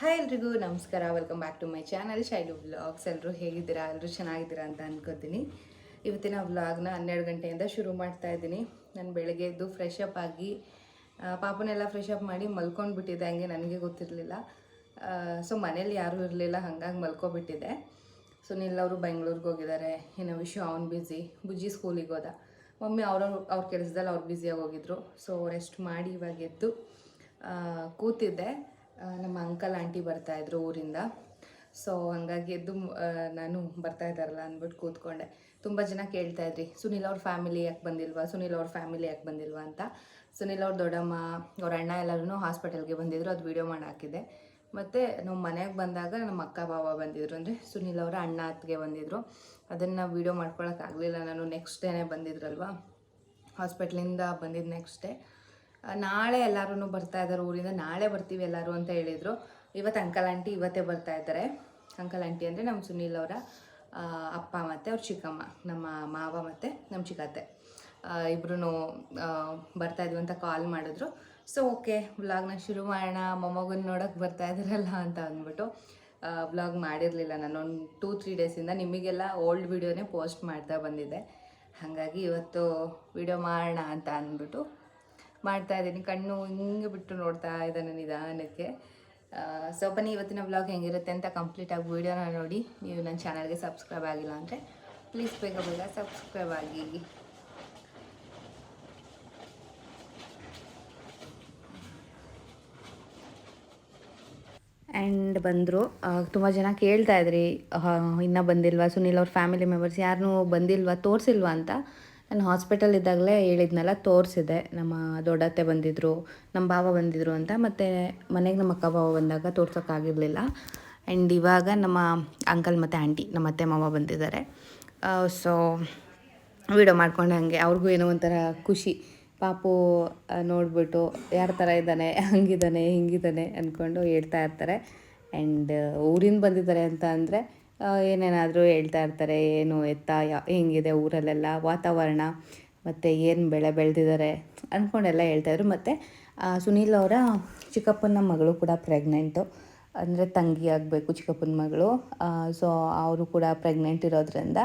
Hi ಎಲ್ರಿಗೂ ನಮಸ್ಕಾರ, welcome back to my channel Shailu vlogs. ಎಲ್ಲರೂ ಹೇಗಿದ್ದೀರಾ? ಎಲ್ಲರೂ ಚೆನ್ನಾಗಿದ್ದೀರಾ ಅಂತ ಅನ್ಕೋತೀನಿ. ಇವತ್ತಿನ ವ್ಲಾಗ್ನ 12 ಗಂಟೆಯಿಂದ ಶುರು ಮಾಡ್ತಾ ಇದ್ದೀನಿ. ನಾನು ಬೆಳಗ್ಗೆ ಎದ್ದು ಫ್ರೆಶ್ ಅಪ್ ಆಗಿ ಪಾಪನೆಲ್ಲ ಫ್ರೆಶ್ ಅಪ್ ಮಾಡಿ ಮಲ್ಕೊಂಡ್ಬಿಟ್ಟಿದ್ದೆ. ಹಂಗೆ ನನಗೆ ಗೊತ್ತಿರಲಿಲ್ಲ. ಸೊ ಮನೇಲಿ ಯಾರೂ ಇರಲಿಲ್ಲ, ಹಾಗಾಗಿ ಮಲ್ಕೊಬಿಟ್ಟಿದ್ದೆ. ಸುನಿಲ್ ಅವರು ಬೆಂಗಳೂರಿಗೆ ಹೋಗಿದ್ದಾರೆ. ಇನ್ನು ವಿಷಯ ಅವ್ನು ಬ್ಯುಸಿ. ಬುಜ್ಜಿ ಸ್ಕೂಲಿಗೆ ಹೋದ. ಮಮ್ಮಿ ಅವ್ರ ಕೆಲಸದಲ್ಲಿ ಅವ್ರು ಬ್ಯುಸಿಯಾಗಿ ಹೋಗಿದ್ರು. ಸೊ ರೆಸ್ಟ್ ಮಾಡಿ ಇವಾಗ ಎದ್ದು ಕೂತಿದ್ದೆ. ನಮ್ಮ ಅಂಕಲ್ ಆಂಟಿ ಬರ್ತಾಯಿದ್ರು ಊರಿಂದ. ಸೊ ಹಂಗಾಗಿ ಎದ್ದು ನಾನು ಬರ್ತಾ ಇದ್ದಾರಲ್ಲ ಅಂದ್ಬಿಟ್ಟು ಕೂತ್ಕೊಂಡೆ. ತುಂಬ ಜನ ಕೇಳ್ತಾಯಿದ್ರಿ, ಸುನಿಲ್ ಅವ್ರ ಫ್ಯಾಮಿಲಿ ಯಾಕೆ ಬಂದಿಲ್ವಾ, ಸುನಿಲ್ ಅವ್ರ ಫ್ಯಾಮಿಲಿ ಯಾಕೆ ಬಂದಿಲ್ವಾ ಅಂತ. ಸುನಿಲ್ ಅವ್ರ ದೊಡ್ಡಮ್ಮ ಅವ್ರ ಅಣ್ಣ ಎಲ್ಲರೂ ಹಾಸ್ಪಿಟಲ್ಗೆ ಬಂದಿದ್ರು, ಅದು ವೀಡಿಯೋ ಮಾಡಿ ಹಾಕಿದೆ. ಮತ್ತು ನಾವು ಮನೆಗೆ ಬಂದಾಗ ನಮ್ಮ ಅಕ್ಕ ಬಾವ ಬಂದಿದ್ರು, ಅಂದರೆ ಸುನಿಲ್ ಅವರ ಅಣ್ಣ ಅತ್ತಿಗೆ ಬಂದಿದ್ರು. ಅದನ್ನು ವೀಡಿಯೋ ಮಾಡ್ಕೊಳಕ್ಕಾಗಲಿಲ್ಲ ನಾನು. ನೆಕ್ಸ್ಟ್ ಡೇನೇ ಬಂದಿದ್ರಲ್ವ, ಹಾಸ್ಪಿಟ್ಲಿಂದ ಬಂದಿದ್ದು ನೆಕ್ಸ್ಟ್ ಡೇ. ನಾಳೆ ಎಲ್ಲರೂ ಬರ್ತಾ ಇದ್ದಾರೆ ಊರಿಂದ, ನಾಳೆ ಬರ್ತೀವಿ ಎಲ್ಲರೂ ಅಂತ ಹೇಳಿದರು. ಇವತ್ತು ಅಂಕಲ್ ಆಂಟಿ ಇವತ್ತೇ ಬರ್ತಾ ಇದ್ದಾರೆ. ಅಂಕಲ್ ಆಂಟಿ ಅಂದರೆ ನಮ್ಮ ಸುನಿಲ್ ಅವರ ಅಪ್ಪ ಮತ್ತು ಅವ್ರ ಚಿಕ್ಕಮ್ಮ, ನಮ್ಮ ಮಾವ ಮತ್ತು ನಮ್ಮ ಚಿಕ್ಕತ್ತೆ ಇಬ್ಬರೂ ಬರ್ತಾಯಿದ್ವಿ ಅಂತ ಕಾಲ್ ಮಾಡಿದ್ರು. ಸೊ ಓಕೆ, ವ್ಲಾಗ್ನ ಶುರು ಮಾಡೋಣ. ಮೊಮ್ಮಗನ ನೋಡೋಕ್ಕೆ ಬರ್ತಾ ಇದ್ದಾರಲ್ಲ ಅಂತ ಅಂದ್ಬಿಟ್ಟು ವ್ಲಾಗ್ ಮಾಡಿರಲಿಲ್ಲ ನಾನು. ಒಂದು 2-3 ಡೇಸಿಂದ ನಿಮಗೆಲ್ಲ ಓಲ್ಡ್ ವೀಡಿಯೋನೇ ಪೋಸ್ಟ್ ಮಾಡ್ತಾ ಬಂದಿದ್ದೆ. ಹಾಗಾಗಿ ಇವತ್ತು ವೀಡಿಯೋ ಮಾಡೋಣ ಅಂತ ಅಂದ್ಬಿಟ್ಟು ಮಾಡ್ತಾಯಿದ್ದೀನಿ. ಕಣ್ಣು ಹಿಂಗೆ ಬಿಟ್ಟು ನೋಡ್ತಾ ಇದ್ದಾನೆ ನಿಧಾನಕ್ಕೆ. ಸೊ ಬನ್ನಿ ಇವತ್ತಿನ ವ್ಲಾಗ್ ಹೆಂಗಿರುತ್ತೆ ಅಂತ ಕಂಪ್ಲೀಟಾಗಿ ವೀಡಿಯೋನ ನೋಡಿ. ನೀವು ನನ್ನ ಚಾನಲ್ಗೆ ಸಬ್ಸ್ಕ್ರೈಬ್ ಆಗಿಲ್ಲ ಅಂದರೆ ಪ್ಲೀಸ್ ಬೇಗ ಸಬ್ಸ್ಕ್ರೈಬ್ ಆಗಿ. ಆ್ಯಂಡ್ ಬಂದರು. ತುಂಬ ಜನ ಕೇಳ್ತಾಯಿದ್ರಿ, ಇನ್ನೂ ಬಂದಿಲ್ವಾ ಸುನಿಲ್ ಅವ್ರ ಫ್ಯಾಮಿಲಿ ಮೆಂಬರ್ಸ್ ಯಾರನ್ನೂ ಬಂದಿಲ್ವಾ, ತೋರಿಸಿಲ್ವಾ ಅಂತ. ನಾನು ಹಾಸ್ಪಿಟಲ್ ಇದ್ದಾಗಲೇ ಹೇಳಿದ್ನಲ್ಲ, ತೋರಿಸಿದೆ. ನಮ್ಮ ದೊಡ್ಡತ್ತೆ ಬಂದಿದ್ದರು, ನಮ್ಮ ಭಾವ ಬಂದಿದ್ದರು ಅಂತ. ಮತ್ತು ಮನೆಗೆ ನಮ್ಮ ಅಕ್ಕ ಭಾವ ಬಂದಾಗ ತೋರ್ಸೋಕ್ಕಾಗಿರಲಿಲ್ಲ. ಆ್ಯಂಡ್ ಇವಾಗ ನಮ್ಮ ಅಂಕಲ್ ಮತ್ತು ಆಂಟಿ, ನಮ್ಮ ಅತ್ತೆ ಮಾವ ಬಂದಿದ್ದಾರೆ. ಸೊ ವೀಡಿಯೋ ಮಾಡ್ಕೊಂಡು ಹಾಗೆ ಅವ್ರಿಗೂ ಏನೋ ಒಂಥರ ಖುಷಿ. ಪಾಪು ನೋಡಿಬಿಟ್ಟು ಯಾರ ಥರ ಇದ್ದಾನೆ, ಹಂಗಿದ್ದಾನೆ ಹಿಂಗಿದ್ದಾನೆ ಅಂದ್ಕೊಂಡು ಹೇಳ್ತಾ ಇರ್ತಾರೆ. ಆ್ಯಂಡ್ ಊರಿಂದ ಬಂದಿದ್ದಾರೆ ಅಂತ ಅಂದರೆ ಏನೇನಾದರೂ ಹೇಳ್ತಾ ಇರ್ತಾರೆ. ಏನು ಎತ್ತ ಹೆಂಗಿದೆ ಊರಲ್ಲೆಲ್ಲ ವಾತಾವರಣ, ಮತ್ತು ಏನು ಬೆಳೆ ಬೆಳೆದಿದ್ದಾರೆ ಅಂದ್ಕೊಂಡೆಲ್ಲ ಹೇಳ್ತಾಯಿದ್ರು. ಮತ್ತು ಸುನೀಲ್ ಅವರ ಚಿಕ್ಕಪ್ಪನ ಮಗಳು ಕೂಡ ಪ್ರೆಗ್ನೆಂಟು, ಅಂದರೆ ತಂಗಿ ಆಗಬೇಕು ಚಿಕ್ಕಪ್ಪನ ಮಗಳು. ಸೊ ಅವರು ಕೂಡ ಪ್ರೆಗ್ನೆಂಟ್ ಇರೋದ್ರಿಂದ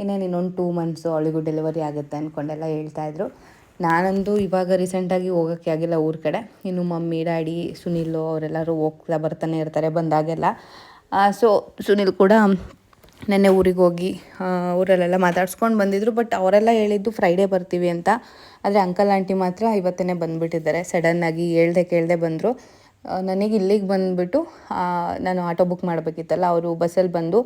ಇನ್ನೊಂದು 2 ಮಂತ್ಸು ಅವಳಿಗೂ ಡೆಲಿವರಿ ಆಗುತ್ತೆ ಅಂದ್ಕೊಂಡೆಲ್ಲ ಹೇಳ್ತಾಯಿದ್ರು. ನಾನಂದು ಇವಾಗ ರೀಸೆಂಟಾಗಿ ಹೋಗೋಕ್ಕೆ ಆಗಿಲ್ಲ ಊರ ಕಡೆ. ಇನ್ನು ಮಮ್ಮಿ ಡ್ಯಾಡಿ ಸುನೀಲು ಅವರೆಲ್ಲರೂ ಹೋಗ್ತಾ ಬರ್ತಾನೆ ಇರ್ತಾರೆ ಬಂದಾಗೆಲ್ಲ. ಸೊ ಸುನೀಲ್ ಕೂಡ ನೆನ್ನೆ ಊರಿಗೆ ಹೋಗಿ ಊರಲ್ಲೆಲ್ಲ ಮಾತಾಡ್ಸ್ಕೊಂಡು ಬಂದಿದ್ದರು. ಬಟ್ ಅವರೆಲ್ಲ ಹೇಳಿದ್ದು ಫ್ರೈಡೇ ಬರ್ತೀವಿ ಅಂತ. ಆದರೆ ಅಂಕಲ್ ಆಂಟಿ ಮಾತ್ರ ಇವತ್ತೇ ಬಂದುಬಿಟ್ಟಿದ್ದಾರೆ. ಸಡನ್ನಾಗಿ ಕೇಳದೆ ಬಂದರು. ನನಗೆ ಇಲ್ಲಿಗೆ ಬಂದುಬಿಟ್ಟು ನಾನು ಆಟೋ ಬುಕ್ ಮಾಡಬೇಕಿತ್ತಲ್ಲ, ಅವರು ಬಸ್ಸಲ್ಲಿ ಬಂದು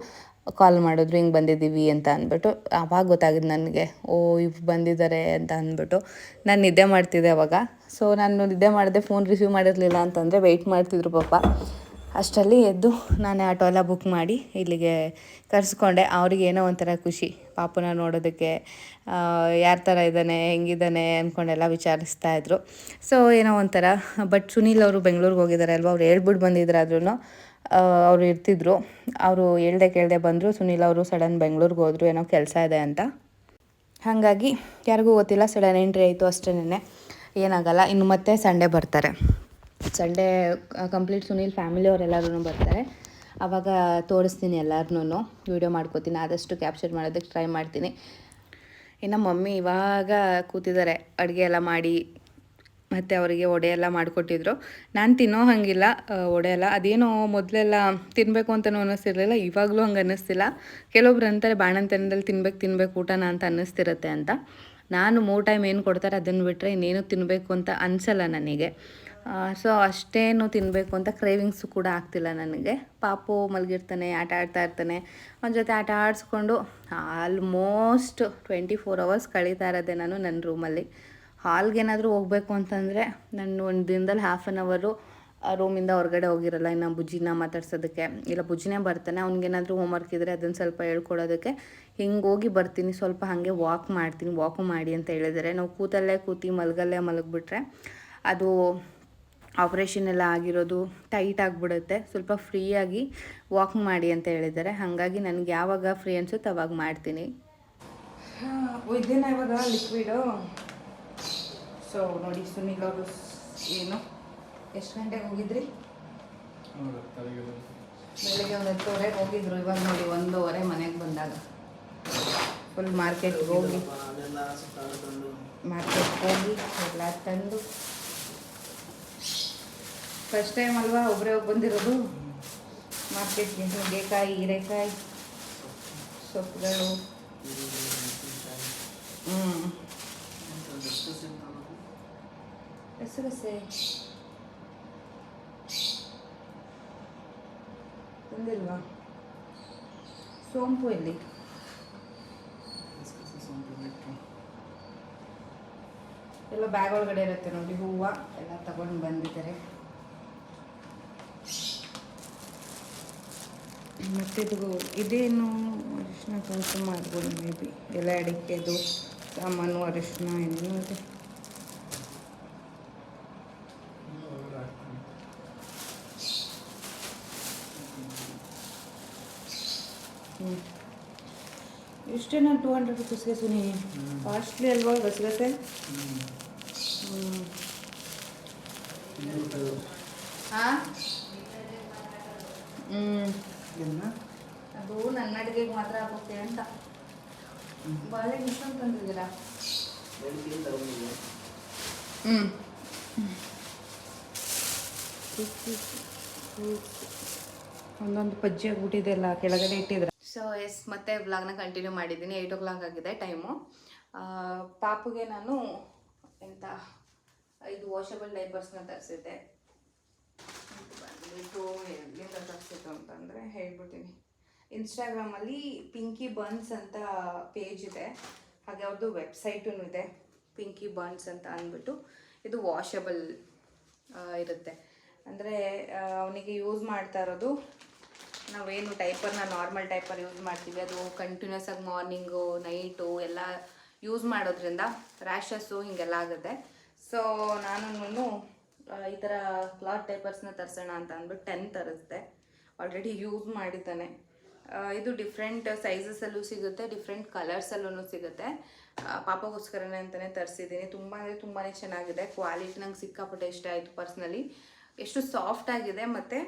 ಕಾಲ್ ಮಾಡಿದ್ರು, ಹಿಂಗೆ ಬಂದಿದ್ದೀವಿ ಅಂತ ಅಂದ್ಬಿಟ್ಟು. ಆವಾಗ ಗೊತ್ತಾಗಿದ್ದು ನನಗೆ, ಇವ್ರು ಬಂದಿದ್ದಾರೆ ಅಂತ ಅಂದ್ಬಿಟ್ಟು. ನಾನು ನಿದ್ದೆ ಮಾಡ್ತಿದ್ದೆ ಅವಾಗ. ಸೊ ನಾನು ನಿದ್ದೆ ಮಾಡಿದೆ, ಫೋನ್ ರಿಸೀವ್ ಮಾಡಿರಲಿಲ್ಲ ಅಂತಂದರೆ ವೆಯ್ಟ್ ಮಾಡ್ತಿದ್ರು ಪಾಪ. ಅಷ್ಟರಲ್ಲಿ ಎದ್ದು ನಾನೇ ಆಟೋ ಎಲ್ಲ ಬುಕ್ ಮಾಡಿ ಇಲ್ಲಿಗೆ ಕರೆಸ್ಕೊಂಡೆ. ಅವ್ರಿಗೆ ಏನೋ ಒಂಥರ ಖುಷಿ ಪಾಪನ ನೋಡೋದಕ್ಕೆ. ಯಾರ ಥರ ಇದ್ದಾನೆ ಹೆಂಗಿದ್ದಾನೆ ಅಂದ್ಕೊಂಡೆಲ್ಲ ವಿಚಾರಿಸ್ತಾಯಿದ್ರು. ಸೊ ಏನೋ ಒಂಥರ. ಬಟ್ ಸುನೀಲ್ ಅವರು ಬೆಂಗಳೂರಿಗೆ ಹೋಗಿದ್ದಾರೆ ಅಲ್ವ, ಅವ್ರು ಹೇಳ್ಬಿಟ್ಟು ಬಂದಿದ್ರಾದ್ರೂ ಅವರು ಇರ್ತಿದ್ರು. ಅವರು ಕೇಳದೆ ಬಂದರು. ಸುನೀಲ್ ಅವರು ಸಡನ್ ಬೆಂಗಳೂರಿಗೆ ಹೋದರು, ಏನೋ ಕೆಲಸ ಇದೆ ಅಂತ. ಹಾಗಾಗಿ ಯಾರಿಗೂ ಗೊತ್ತಿಲ್ಲ, ಸಡನ್ ಎಂಟ್ರಿ ಆಯಿತು ಅಷ್ಟೇನೆ, ಏನಾಗಲ್ಲ. ಇನ್ನು ಮತ್ತೆ ಸಂಡೇ ಬರ್ತಾರೆ. ಸಂಡೇ ಕಂಪ್ಲೀಟ್ ಸುನೀಲ್ ಫ್ಯಾಮಿಲಿ ಅವರೆಲ್ಲರೂ ಬರ್ತಾರೆ. ಆವಾಗ ತೋರಿಸ್ತೀನಿ ಎಲ್ಲರನ್ನೂ, ವೀಡಿಯೋ ಮಾಡ್ಕೋತೀನಿ, ಆದಷ್ಟು ಕ್ಯಾಪ್ಚರ್ ಮಾಡೋದಕ್ಕೆ ಟ್ರೈ ಮಾಡ್ತೀನಿ. ಇನ್ನು ಮಮ್ಮಿ ಇವಾಗ ಕೂತಿದ್ದಾರೆ ಅಡುಗೆ ಎಲ್ಲ ಮಾಡಿ. ಮತ್ತು ಅವರಿಗೆ ವಡೆ ಎಲ್ಲ ಮಾಡಿಕೊಟ್ಟಿದ್ರು. ನಾನು ತಿನ್ನೋ ಹಾಗಿಲ್ಲ ವಡೆ ಎಲ್ಲ. ಅದೇನೋ ಮೊದಲೆಲ್ಲ ತಿನ್ನಬೇಕು ಅಂತಲೂ ಅನ್ನಿಸ್ತಿರ್ಲಿಲ್ಲ, ಇವಾಗಲೂ ಹಂಗೆ ಅನ್ನಿಸ್ತಿಲ್ಲ. ಕೆಲವೊಬ್ರು ಅಂತಾರೆ ಬಾಣಂತನದಲ್ಲಿ ತಿನ್ನಬೇಕು ಊಟನ ಅಂತ ಅನ್ನಿಸ್ತಿರುತ್ತೆ ಅಂತ. ನಾನು 3 ಟೈಮ್ ಏನು ಕೊಡ್ತಾರೆ ಅದನ್ನು ಬಿಟ್ಟರೆ ಇನ್ನೇನು ತಿನ್ನಬೇಕು ಅಂತ ಅನಿಸಲ್ಲ ನನಗೆ. ಸೊ ಅಷ್ಟೇನು ತಿನ್ನಬೇಕು ಅಂತ ಕ್ರೇವಿಂಗ್ಸು ಕೂಡ ಆಗ್ತಿಲ್ಲ ನನಗೆ. ಪಾಪು ಮಲಗಿರ್ತಾನೆ, ಆಟ ಆಡ್ತಾ ಇರ್ತಾನೆ. ಅವನ ಜೊತೆ ಆಟ ಆಡಿಸ್ಕೊಂಡು ಆಲ್ಮೋಸ್ಟ್ 24 hours ಕಳೀತಾ ಇರೋದೆ ನಾನು ನನ್ನ ರೂಮಲ್ಲಿ. ಹಾಲ್ಗೇನಾದರೂ ಹೋಗಬೇಕು ಅಂತಂದರೆ ನಾನು ಒಂದು ದಿನದಲ್ಲಿ 1/2 hour ರೂಮಿಂದ ಹೊರಗಡೆ ಹೋಗಿರಲ್ಲ. ಇನ್ನು ಬುಜ್ಜಿನ ಮಾತಾಡ್ಸೋದಕ್ಕೆ, ಇಲ್ಲ ಬುಜ್ಜಿನೇ ಬರ್ತಾನೆ, ಅವ್ನಿಗೇನಾದರೂ ಹೋಮ್ವರ್ಕ್ ಇದ್ದರೆ ಅದನ್ನು ಸ್ವಲ್ಪ ಹೇಳ್ಕೊಡೋದಕ್ಕೆ ಹಿಂಗೆ ಹೋಗಿ ಬರ್ತೀನಿ. ಸ್ವಲ್ಪ ಹಾಗೆ ವಾಕ್ ಮಾಡ್ತೀನಿ, ವಾಕು ಮಾಡಿ ಅಂತ ಹೇಳಿದ್ದಾರೆ. ನಾವು ಕೂತಿ ಮಲಗಿಬಿಟ್ರೆ ಅದು ಆಪ್ರೇಷನ್ ಎಲ್ಲ ಆಗಿರೋದು ಟೈಟ್ ಆಗಿಬಿಡುತ್ತೆ. ಸ್ವಲ್ಪ ಫ್ರೀಯಾಗಿ ವಾಕ್ ಮಾಡಿ ಅಂತ ಹೇಳಿದ್ದಾರೆ. ಹಾಗಾಗಿ ನನಗೆ ಯಾವಾಗ ಫ್ರೀ ಅನಿಸುತ್ತೆ ಅವಾಗ ಮಾಡ್ತೀನಿ. ಇದೇನ ಇವಾಗ ಲಿಕ್ವಿಡು. ಸೊ ನೋಡಿ ಸುನೀಲ್ ಅವರು ಏನು ಎಷ್ಟು ಗಂಟೆಗೆ ಹೋಗಿದ್ರಿ? ಬೆಳಿಗ್ಗೆ 10:30 ಹೋಗಿದ್ರು, ಇವಾಗ ನೋಡಿ 1:30 ಮನೆಗೆ ಬಂದಾಗ. ಫುಲ್ ಮಾರ್ಕೆಟ್ಗೆ ಹೋಗಿ ಎಲ್ಲ ತಂದು, ಫಸ್ಟ್ ಟೈಮ್ ಅಲ್ವಾ ಒಬ್ಬರೇ ಹೋಗಿ ಬಂದಿರೋದು ಮಾರ್ಕೆಟ್ಗೆ. ನುಗ್ಗೆಕಾಯಿ, ಹೀರೆಕಾಯಿ, ಸೊಪ್ಪುಗಳು. ಗಸಗಸೆ ತಂದಿಲ್ವಾ? ಸೋಂಪು ಎಲ್ಲಿ? ಎಲ್ಲ ಬ್ಯಾಗ್ ಒಳಗಡೆ ಇರುತ್ತೆ ನೋಡಿ. ಹೂವು ಎಲ್ಲ ತಗೊಂಡು ಬಂದಿದ್ದಾರೆ. ಮತ್ತು ಇದೇನು ಅರಿಶಿನ ಕುಂಕುಮ ಮಾಡ್ಬೋದು ಮೇ ಬಿ. ಎಲ್ಲ ಅಡಿಕೆದು ಸಾಮಾನು, ಅರಿಶಿನ ಏನು ಇದೆ. ಇಷ್ಟೇನಾ 200 ರುಪೀಸ್ಗೆ ಸುನಿ? ಕಾಸ್ಟ್ಲಿ ಅಲ್ವಾ ಗಸಗಸೆ? ಹಾಂ, ಅದು ನನ್ನ ಅಡುಗೆಗೆ ಮಾತ್ರ ಆಗುತ್ತೆ ಅಂತ. ಬಾಳೆಹಣ್ಣು ಇಷ್ಟೊಂದು ತಂದಿದ್ದೀರಾ? ಒಂದೊಂದು ಪಜ್ಜಿ ಆಗ್ಬಿಟ್ಟಿದೆಲ್ಲ ಕೆಳಗಡೆ ಇಟ್ಟಿದ್ರೆ. ಸೊ ಎಸ್, ಮತ್ತೆ ವ್ಲಾಗ್ನ ಕಂಟಿನ್ಯೂ ಮಾಡಿದ್ದೀನಿ. 8 o'clock ಆಗಿದೆ ಟೈಮು. ಪಾಪುಗೆ ನಾನು ಎಂತ 5 ವಾಷಬಲ್ ಡೈಪರ್ಸ್ನ ತರಿಸಿದ್ದೆ. ಬಂದ್ಬಿಟ್ಟು ಎಲ್ಲಿಂದ ತರಿಸಿದ್ದು ಅಂತಂದರೆ ಹೇಳ್ಬಿಡ್ತೀನಿ. ಇನ್ಸ್ಟಾಗ್ರಾಮಲ್ಲಿ ಪಿಂಕಿ ಬನ್ಸ್ ಅಂತ ಪೇಜ್ ಇದೆ, ಹಾಗೆ ಅವ್ರದ್ದು ವೆಬ್ಸೈಟೂ ಇದೆ, ಪಿಂಕಿ ಬನ್ಸ್ ಅಂತ ಅಂದ್ಬಿಟ್ಟು. ಇದು ವಾಷಬಲ್ ಇರುತ್ತೆ. ಅಂದರೆ ಅವನಿಗೆ ಯೂಸ್ ಮಾಡ್ತಾ ಇರೋದು, ನಾವೇನು ಟೈಪರ್ನ ನಾರ್ಮಲ್ ಟೈಪರ್ ಯೂಸ್ ಮಾಡ್ತೀವಿ, ಅದು ಕಂಟಿನ್ಯೂಸ್ ಆಗಿ ಮಾರ್ನಿಂಗು ನೈಟು ಎಲ್ಲ ಯೂಸ್ ಮಾಡೋದ್ರಿಂದ ರ್ಯಾಷಸ್ಸು ಹೀಗೆಲ್ಲ ಆಗುತ್ತೆ. ಸೊ ನಾನು ಈ ಥರ ಕ್ಲಾತ್ ಟೈಪರ್ಸ್ನ ತರಿಸೋಣ ಅಂತ ಅಂದ್ಬಿಟ್ಟು 10 ತರಿಸ್ದೆ. ಆಲ್ರೆಡಿ ಯೂಸ್ ಮಾಡಿದ್ದಾನೆ. ಇದು ಡಿಫ್ರೆಂಟ್ ಸೈಜಸಲ್ಲೂ ಸಿಗುತ್ತೆ, ಡಿಫ್ರೆಂಟ್ ಕಲರ್ಸಲ್ಲೂ ಸಿಗುತ್ತೆ. ಪಾಪಗೋಸ್ಕರನೇ ಅಂತಲೇ ತರಿಸಿದ್ದೀನಿ. ತುಂಬ ಅಂದರೆ ತುಂಬಾ ಚೆನ್ನಾಗಿದೆ. ಕ್ವಾಲಿಟಿ ನಂಗೆ ಸಿಕ್ಕಾಪಟ್ಟೆ ಇಷ್ಟ ಆಯಿತು ಪರ್ಸ್ನಲಿ. ಎಷ್ಟು ಸಾಫ್ಟ್ ಆಗಿದೆ, ಮತ್ತು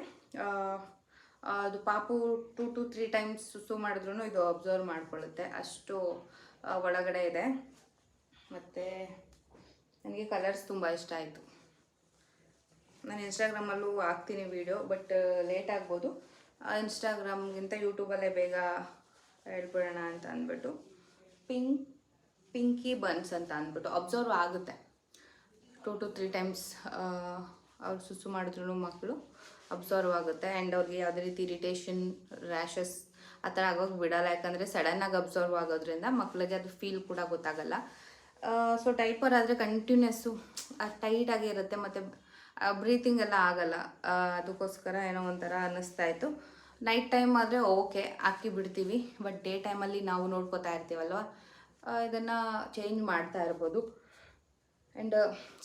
ಅದು ಪಾಪು 2 to 3 times ಸುಸು ಮಾಡಿದ್ರೂ ಇದು ಅಬ್ಸರ್ವ್ ಮಾಡ್ಕೊಳ್ಳುತ್ತೆ, ಅಷ್ಟು ಒಳಗಡೆ ಇದೆ. ಮತ್ತು ನನಗೆ ಕಲರ್ಸ್ ತುಂಬ ಇಷ್ಟ ಆಯಿತು. ನಾನು ಇನ್ಸ್ಟಾಗ್ರಾಮಲ್ಲೂ ಹಾಕ್ತೀನಿ ವೀಡಿಯೋ, ಬಟ್ ಲೇಟ್ ಆಗ್ಬೋದು. ಇನ್ಸ್ಟಾಗ್ರಾಮ್ಗಿಂತ ಯೂಟ್ಯೂಬಲ್ಲೇ ಬೇಗ ಹೇಳ್ಬಿಡೋಣ ಅಂತ ಅಂದ್ಬಿಟ್ಟು ಪಿಂಕಿ ಬನ್ಸ್ ಅಂತ ಅಂದ್ಬಿಟ್ಟು ಅಬ್ಸರ್ವ್ ಆಗುತ್ತೆ. 2 to 3 times ಅವ್ರು ಸುಸು ಮಾಡಿದ್ರು ಮಕ್ಕಳು ಅಬ್ಸರ್ವ್ ಆಗುತ್ತೆ. ಆ್ಯಂಡ್ ಅವ್ರಿಗೆ ಯಾವುದೇ ರೀತಿ ಇರಿಟೇಷನ್, ರ್ಯಾಷಸ್ ಆ ಥರ ಆಗೋಗಿ ಬಿಡಲ್ಲ. ಯಾಕಂದರೆ ಸಡನ್ನಾಗಿ ಅಬ್ಸರ್ವ್ ಆಗೋದ್ರಿಂದ ಮಕ್ಕಳಿಗೆ ಅದು ಫೀಲ್ ಕೂಡ ಗೊತ್ತಾಗಲ್ಲ. ಸೊ ಡೈಪರ್ ಆದರೆ ಕಂಟಿನ್ಯೂಸ್ಸು ಟೈಟಾಗಿ ಇರುತ್ತೆ, ಮತ್ತು ಬ್ರೀತಿಂಗ್ ಎಲ್ಲ ಆಗಲ್ಲ. ಅದಕ್ಕೋಸ್ಕರ ಏನೋ ಒಂಥರ ಅನ್ನಿಸ್ತಾ ಇತ್ತು. ನೈಟ್ ಟೈಮ್ ಆದರೆ ಓಕೆ ಹಾಕಿ ಬಿಡ್ತೀವಿ, ಬಟ್ ಡೇ ಟೈಮಲ್ಲಿ ನಾವು ನೋಡ್ಕೋತಾ ಇರ್ತೀವಲ್ವ, ಇದನ್ನು ಚೇಂಜ್ ಮಾಡ್ತಾ ಇರ್ಬೋದು. ಆ್ಯಂಡ್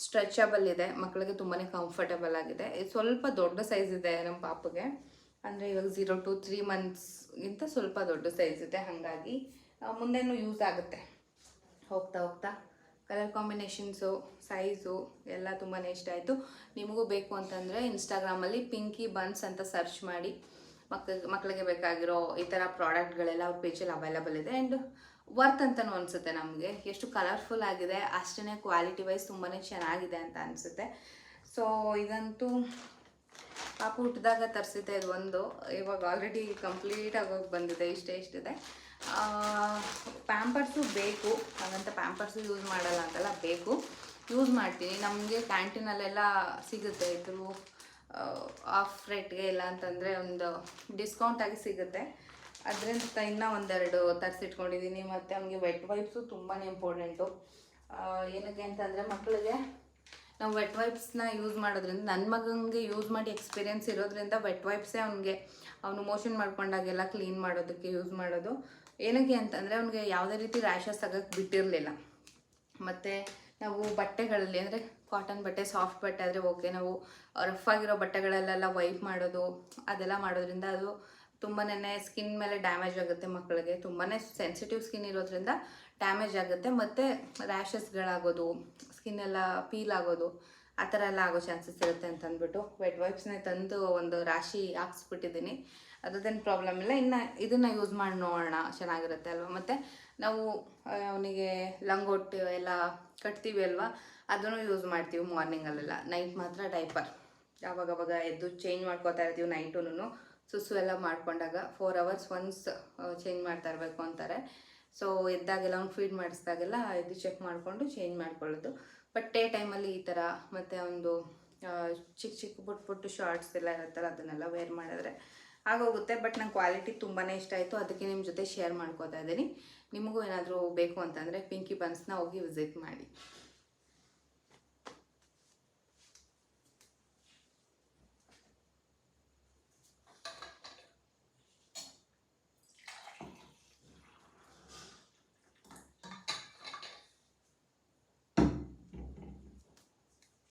ಸ್ಟ್ರೆಚಬಲ್ ಇದೆ, ಮಕ್ಕಳಿಗೆ ತುಂಬಾ ಕಂಫರ್ಟಬಲ್ ಆಗಿದೆ. ಸ್ವಲ್ಪ ದೊಡ್ಡ ಸೈಜ್ ಇದೆ ನಮ್ಮ ಪಾಪಗೆ, ಅಂದರೆ ಇವಾಗ 0 to 3 monthsಗಿಂತ ಸ್ವಲ್ಪ ದೊಡ್ಡ ಸೈಜ್ ಇದೆ. ಹಾಗಾಗಿ ಮುಂದೆನೂ ಯೂಸ್ ಆಗುತ್ತೆ ಹೋಗ್ತಾ ಹೋಗ್ತಾ. ಕಲರ್ ಕಾಂಬಿನೇಷನ್ಸು, ಸೈಜು ಎಲ್ಲ ತುಂಬಾ ಇಷ್ಟ ಆಯಿತು. ನಿಮಗೂ ಬೇಕು ಅಂತಂದರೆ ಇನ್ಸ್ಟಾಗ್ರಾಮಲ್ಲಿ ಪಿಂಕಿ ಬನ್ಸ್ ಅಂತ ಸರ್ಚ್ ಮಾಡಿ ಮಕ್ಕಳಿಗೆ ಬೇಕಾಗಿರೋ ಈ ಥರ ಪ್ರಾಡಕ್ಟ್ಗಳೆಲ್ಲ ಅವ್ರ ಪೇಜಲ್ಲಿ ಅವೈಲಬಲ್ ಇದೆ. ಆ್ಯಂಡ್ ವರ್ತ್ ಅಂತಲೂ ಅನಿಸುತ್ತೆ ನಮಗೆ. ಎಷ್ಟು ಕಲರ್ಫುಲ್ ಆಗಿದೆ, ಅಷ್ಟೇ ಕ್ವಾಲಿಟಿ ವೈಸ್ ತುಂಬಾ ಚೆನ್ನಾಗಿದೆ ಅಂತ ಅನಿಸುತ್ತೆ. ಸೊ ಇದಂತೂ ಪಾಪು ಹುಟ್ಟಿದಾಗ ತರಿಸಿದ್ದೆ ಇದು ಒಂದು. ಇವಾಗ ಆಲ್ರೆಡಿ ಕಂಪ್ಲೀಟ್ ಆಗೋಗಿ ಬಂದಿದೆ. ಇಷ್ಟಿದೆ. ಪ್ಯಾಂಪರ್ಸು ಬೇಕು, ಹಾಗಂತ ಪ್ಯಾಂಪರ್ಸು ಯೂಸ್ ಮಾಡಲ್ಲ ಅಂತಲ್ಲ, ಬೇಕು, ಯೂಸ್ ಮಾಡ್ತೀನಿ. ನಮಗೆ ಕ್ಯಾಂಟೀನಲ್ಲೆಲ್ಲ ಸಿಗುತ್ತೆ, ಇದ್ರ ಆಫ್ ರೇಟ್ಗೆ, ಇಲ್ಲ ಅಂತಂದರೆ ಒಂದು ಡಿಸ್ಕೌಂಟಾಗಿ ಸಿಗುತ್ತೆ. ಅದರಿಂದ ಇನ್ನೂ 1-2 ತರಿಸಿಟ್ಕೊಂಡಿದ್ದೀನಿ. ಮತ್ತು ನಮಗೆ ವೆಟ್ ವೈಪ್ಸು ತುಂಬಾ ಇಂಪಾರ್ಟೆಂಟು. ಏನಕ್ಕೆ ಅಂತಂದರೆ ಮಕ್ಕಳಿಗೆ ನಾವು ವೆಟ್ ವೈಪ್ಸ್ನ ಯೂಸ್ ಮಾಡೋದ್ರಿಂದ, ನನ್ನ ಮಗನಿಗೆ ಯೂಸ್ ಮಾಡಿ ಎಕ್ಸ್ಪೀರಿಯೆನ್ಸ್ ಇರೋದ್ರಿಂದ ವೆಟ್ ವೈಪ್ಸೇ ಅವನು ಮೋಷನ್ ಮಾಡ್ಕೊಂಡಾಗೆಲ್ಲ ಕ್ಲೀನ್ ಮಾಡೋದಕ್ಕೆ ಯೂಸ್ ಮಾಡೋದು. ಏನಕ್ಕೆ ಅಂತಂದರೆ ಅವ್ನಿಗೆ ಯಾವುದೇ ರೀತಿ ರ್ಯಾಷಸ್ ಆಗೋಕ್ಕೆ ಬಿಟ್ಟಿರಲಿಲ್ಲ. ಮತ್ತು ನಾವು ಬಟ್ಟೆಗಳಲ್ಲಿ, ಅಂದರೆ ಕಾಟನ್ ಬಟ್ಟೆ, ಸಾಫ್ಟ್ ಬಟ್ಟೆ ಆದರೆ ಓಕೆ, ನಾವು ರಫ್ ಆಗಿರೋ ಬಟ್ಟೆಗಳಲ್ಲೆಲ್ಲ ವೈಪ್ ಮಾಡೋದು ಅದೆಲ್ಲ ಮಾಡೋದ್ರಿಂದ ಅದು ತುಂಬಾ ಸ್ಕಿನ್ ಮೇಲೆ ಡ್ಯಾಮೇಜ್ ಆಗುತ್ತೆ. ಮಕ್ಕಳಿಗೆ ತುಂಬಾ ಸೆನ್ಸಿಟಿವ್ ಸ್ಕಿನ್ ಇರೋದ್ರಿಂದ ಡ್ಯಾಮೇಜ್ ಆಗುತ್ತೆ, ಮತ್ತು ರ್ಯಾಷಸ್ಗಳಾಗೋದು, ಸ್ಕಿನ್ನೆಲ್ಲ ಪೀಲ್ ಆಗೋದು ಆ ಥರ ಎಲ್ಲ ಆಗೋ ಚಾನ್ಸಸ್ ಇರುತ್ತೆ ಅಂತ ಅಂದ್ಬಿಟ್ಟು ವೆಟ್ ವೈಪ್ಸ್ನೇ ತಂದು ಒಂದು ರಾಶಿ ಹಾಕ್ಸ್ಬಿಟ್ಟಿದ್ದೀನಿ. ಅದೇನು ಪ್ರಾಬ್ಲಮ್ ಇಲ್ಲ. ಇನ್ನು ಇದನ್ನು ಯೂಸ್ ಮಾಡಿ ನೋಡೋಣ, ಚೆನ್ನಾಗಿರುತ್ತೆ ಅಲ್ವಾ. ಮತ್ತು ನಾವು ಅವನಿಗೆ ಲಂಗೋಟಿ ಎಲ್ಲ ಕಟ್ತೀವಿ ಅಲ್ವಾ, ಅದನ್ನು ಯೂಸ್ ಮಾಡ್ತೀವಿ ಮಾರ್ನಿಂಗಲ್ಲೆಲ್ಲ. ನೈಟ್ ಮಾತ್ರ ಡೈಪರ್ ಯಾವಾಗವಾಗ ಎದ್ದು ಚೇಂಜ್ ಮಾಡ್ಕೋತಾ ಇರ್ತೀವಿ. ನೈಟುನು ಸುಸು ಎಲ್ಲ ಮಾಡ್ಕೊಂಡಾಗ 4 hours ಒನ್ಸ್ ಚೇಂಜ್ ಮಾಡ್ತಾ ಇರಬೇಕು ಅಂತಾರೆ. ಸೊ ಎದ್ದಾಗೆಲ್ಲ ಅವ್ನು ಫೀಡ್ ಮಾಡಿಸಿದಾಗೆಲ್ಲ ಇದು ಚೆಕ್ ಮಾಡಿಕೊಂಡು ಚೇಂಜ್ ಮಾಡ್ಕೊಳ್ಳೋದು. ಬಟ್ ಡೇ ಟೈಮಲ್ಲಿ ಈ ಥರ ಮತ್ತು ಒಂದು ಚಿಕ್ಕ ಚಿಕ್ಕ ಪುಟ್ಟು ಶಾರ್ಟ್ಸ್ ಎಲ್ಲ ಇರುತ್ತಲ್ಲ, ಅದನ್ನೆಲ್ಲ ವೇರ್ ಮಾಡಿದ್ರೆ ಆಗೋಗುತ್ತೆ. ಬಟ್ ನಂಗೆ ಕ್ವಾಲಿಟಿ ತುಂಬಾ ಇಷ್ಟ ಆಯಿತು, ಅದಕ್ಕೆ ನಿಮ್ಮ ಜೊತೆ ಶೇರ್ ಮಾಡ್ಕೋತಾ ಇದ್ದೀನಿ. ನಿಮಗೂ ಏನಾದರೂ ಬೇಕು ಅಂತಂದರೆ ಪಿಂಕಿ ಬನ್ಸ್ನ ಹೋಗಿ ವಿಸಿಟ್ ಮಾಡಿ.